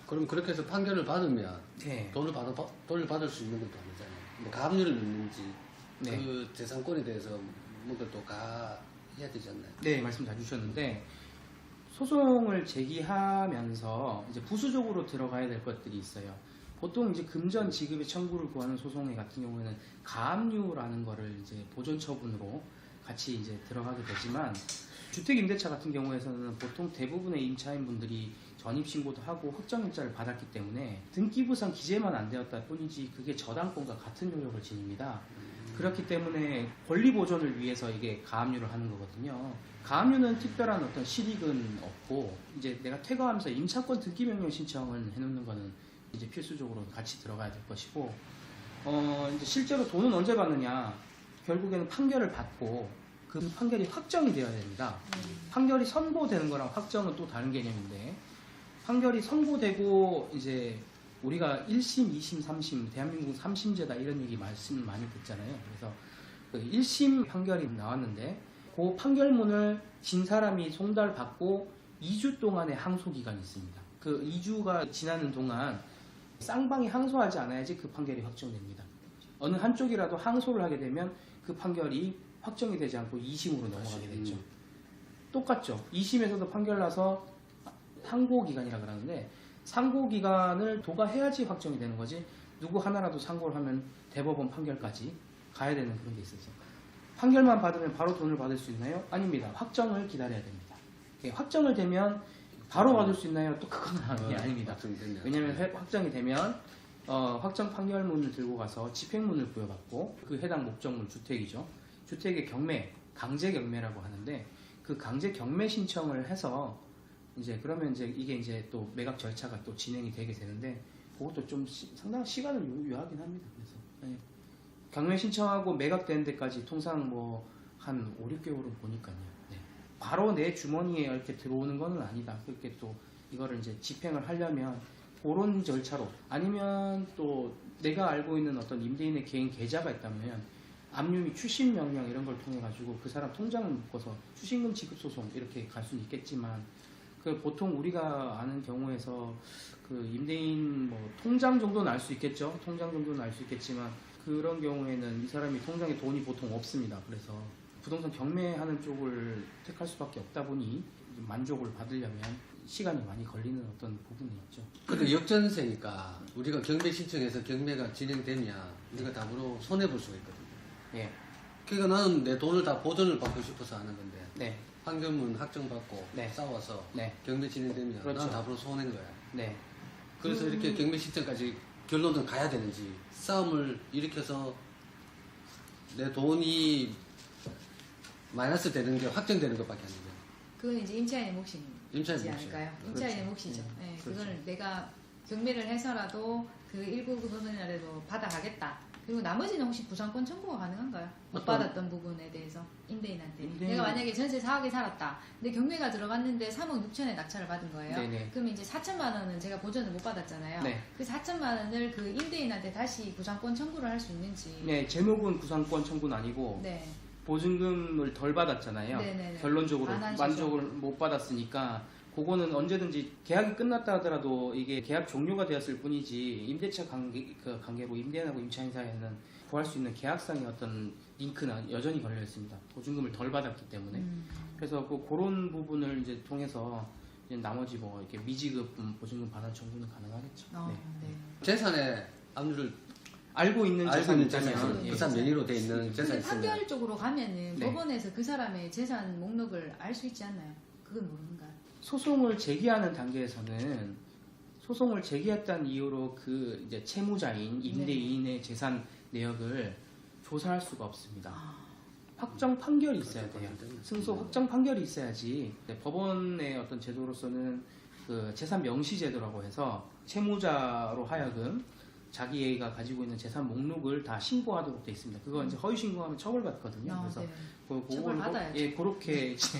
그럼 그렇게 해서 판결을 받으면 네. 돈을 받을 수 있는 것도 아니잖아요. 뭐 가압류를 넣는지 네. 그 재산권에 대해서 뭔가 또 가해야 되지 않나요? 네, 말씀 잘 주셨는데 소송을 제기하면서 이제 부수적으로 들어가야 될 것들이 있어요. 보통 이제 금전 지급의 청구를 구하는 소송에 같은 경우에는 가압류라는 거를 이제 보존 처분으로 같이 이제 들어가게 되지만 주택임대차 같은 경우에서는 보통 대부분의 임차인분들이 전입신고도 하고 확정일자를 받았기 때문에 등기부상 기재만 안 되었다 뿐이지 그게 저당권과 같은 효력을 지닙니다. 그렇기 때문에 권리 보존을 위해서 이게 가압류를 하는 거거든요. 가압류는 특별한 어떤 실익은 없고 이제 내가 퇴거하면서 임차권 등기명령 신청을 해놓는 거는 이제 필수적으로 같이 들어가야 될 것이고 이제 실제로 돈은 언제 받느냐 결국에는 판결을 받고 그 판결이 확정이 되어야 됩니다. 판결이 선고되는 거랑 확정은 또 다른 개념인데 판결이 선고되고 이제 우리가 1심, 2심, 3심, 대한민국 3심제다 이런 얘기 말씀을 많이 듣잖아요. 그래서 그 1심 판결이 나왔는데 그 판결문을 진 사람이 송달받고 2주 동안의 항소 기간이 있습니다. 그 2주가 지나는 동안 쌍방이 항소하지 않아야지 그 판결이 확정됩니다. 어느 한쪽이라도 항소를 하게 되면 그 판결이 확정이 되지 않고 2심으로 넘어가게 됐죠. 똑같죠. 2심에서도 판결 나서 상고기간이라 그러는데 상고기간을 도과해야지 확정이 되는 거지 누구 하나라도 상고를 하면 대법원 판결까지 가야 되는 그런 게 있어서 판결만 받으면 바로 돈을 받을 수 있나요? 아닙니다. 확정을 기다려야 됩니다. 확정을 되면 바로 받을 수 있나요? 또 그건 아닙니다. 왜냐하면 확정이 되면 확정 판결문을 들고 가서 집행문을 부여받고 그 해당 목적물 주택이죠. 주택의 경매, 강제 경매라고 하는데 그 강제 경매 신청을 해서 이제 그러면 이제 이게 이제 또 매각 절차가 또 진행이 되게 되는데 그것도 좀 상당한 시간을 요하긴 합니다. 그래서 네. 경매 신청하고 매각되는 데까지 통상 뭐 한 5, 6개월은 보니까요. 네. 바로 내 주머니에 이렇게 들어오는 거는 아니다. 그렇게 또 이거를 이제 집행을 하려면 그런 절차로 아니면 또 내가 알고 있는 어떤 임대인의 개인 계좌가 있다면 압류 및 추심 명령 이런 걸 통해 가지고 그 사람 통장을 묶어서 추심금 지급 소송 이렇게 갈 수는 있겠지만 그 보통 우리가 아는 경우에서 그 임대인 뭐 통장 정도는 알 수 있겠죠. 통장 정도는 알 수 있겠지만 그런 경우에는 이 사람이 통장에 돈이 보통 없습니다. 그래서 부동산 경매하는 쪽을 택할 수밖에 없다 보니 만족을 받으려면 시간이 많이 걸리는 어떤 부분이 있죠. 근데 역전세니까 우리가 경매 신청해서 경매가 진행되면 우리가 답으로 손해볼 수가 있거든요. 예. 그러니까 나는 내 돈을 다 보전을 받고 싶어서 하는 건데 네. 판결문 확정받고 네. 싸워서 네. 경매 진행되면 그렇죠. 난 답으로 손해인 거야. 네. 그래서 이렇게 경매 신청까지 결론은 가야 되는지 싸움을 일으켜서 내 돈이 마이너스 되는 게 확정되는 것밖에 안 돼요. 그건 이제 임차인의 몫이지 임차인의 않을까요? 몫이죠. 임차인의 그렇죠. 몫이죠. 네, 그렇죠. 그걸 내가 경매를 해서라도 그 일부 부분이라도 받아가겠다. 그리고 나머지는 혹시 부상권 청구가 가능한가요? 못 받았던 부분에 대해서 임대인한테. 내가 만약에 전세 4억에 살았다. 근데 경매가 들어갔는데 3억 6천에 낙찰을 받은 거예요. 네네. 그럼 이제 4천만 원은 제가 보전을 못 받았잖아요. 네. 그 4천만 원을 그 임대인한테 다시 부상권 청구를 할 수 있는지. 네, 제목은 구상권 청구는 아니고 네. 보증금을 덜 받았잖아요. 네네네. 결론적으로 반환 만족을 못 받았으니까 그거는 언제든지 계약이 끝났다 하더라도 이게 계약 종료가 되었을 뿐이지 임대차 관계로 임대인하고 임차인 사이에는 구할 수 있는 계약상의 어떤 링크는 여전히 걸려 있습니다. 보증금을 덜 받았기 때문에. 그래서 그런 부분을 이제 통해서 이제 나머지 뭐 이렇게 미지급 보증금 반환 청구는 가능하겠죠. 네. 네. 재산의 압류를 알고 있는 알고 재산이 있는 재산이 있다면 그 사람 명의로 돼 있는 재산이 근데 있으면 판결 쪽으로 가면은 네. 법원에서 그 사람의 재산 목록을 알 수 있지 않나요? 그건 모르는가요? 소송을 제기하는 단계에서는 소송을 제기했다는 이유로 그 이제 채무자인 임대인의 재산 내역을 조사할 수가 없습니다. 확정 판결이 있어야 돼요. 승소 확정 판결이 있어야지. 법원의 어떤 제도로서는 그 재산 명시 제도라고 해서 채무자로 하여금 자기가 가지고 있는 재산 목록을 다 신고하도록 돼 있습니다. 그거 이제 허위 신고하면 처벌받거든요. 그래서 네. 그걸 처벌받아야죠. 예, 그렇게 이제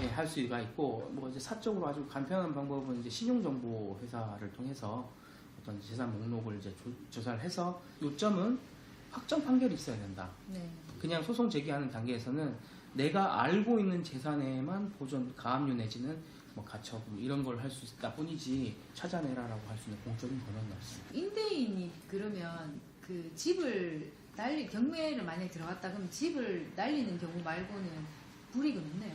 예, 할 수가 있고 뭐 이제 사적으로 아주 간편한 방법은 이제 신용정보 회사를 통해서 어떤 재산 목록을 이제 조사를 해서 요점은 확정 판결이 있어야 된다. 네. 그냥 소송 제기하는 단계에서는 내가 알고 있는 재산에만 보존 가압류 내지는 뭐 가처분 이런 걸 할 수 있다 뿐이지 찾아내라라고 할 수 있는 공적인 권한은 없습니다. 임대인이 그러면 그 집을 경매를 만약에 들어갔다 그러면 집을 날리는 경우 말고는 불이익은 없네요.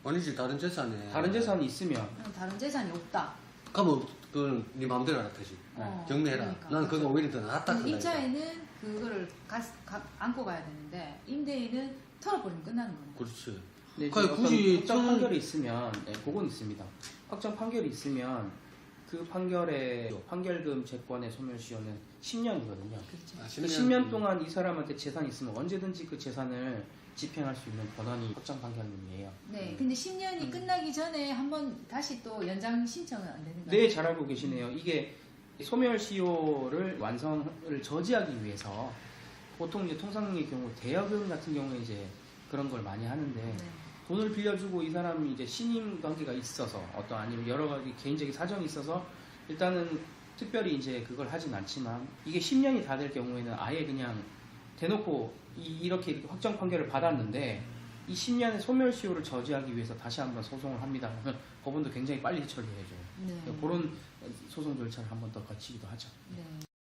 아니지, 다른 재산에. 다른 재산이 있으면 다른 재산이 없다. 그러면 그건 네 마음대로 하라 하지. 경매해라. 그러니까. 난 그거 오히려 더 낫다. 근데 생각해. 임차인은 그거를 안고 가야 되는데 임대인은 털어버리면 끝나는 거예요. 그렇지. 근데 이제 그러니까 어떤 굳이 확정 털- 판결이 있으면 네, 그건 있습니다. 확정 판결이 있으면 그 판결의 판결금 채권의 소멸시효는 10년이거든요. 그렇죠. 아, 10년 동안 이 사람한테 재산이 있으면 언제든지 그 재산을 집행할 수 있는 권한이 확정 판결문이에요. 네, 근데 10년이 끝나기 전에 한번 다시 또 연장 신청은 안 되는 거예요? 네, 잘 알고 계시네요. 이게 소멸시효를 완성을 저지하기 위해서 보통 이제 통상의 경우 대여금 같은 경우에 이제 그런 걸 많이 하는데 네. 돈을 빌려주고 이 사람이 이제 신임 관계가 있어서 어떤 아니면 여러 가지 개인적인 사정이 있어서 일단은 특별히 이제 그걸 하진 않지만 이게 10년이 다 될 경우에는 아예 그냥 대놓고 이렇게 확정 판결을 받았는데 이 10년의 소멸시효를 저지하기 위해서 다시 한번 소송을 합니다. 그러면 법원도 굉장히 빨리 처리해줘요. 네. 그런 소송 절차를 한 번 더 거치기도 하죠. 네.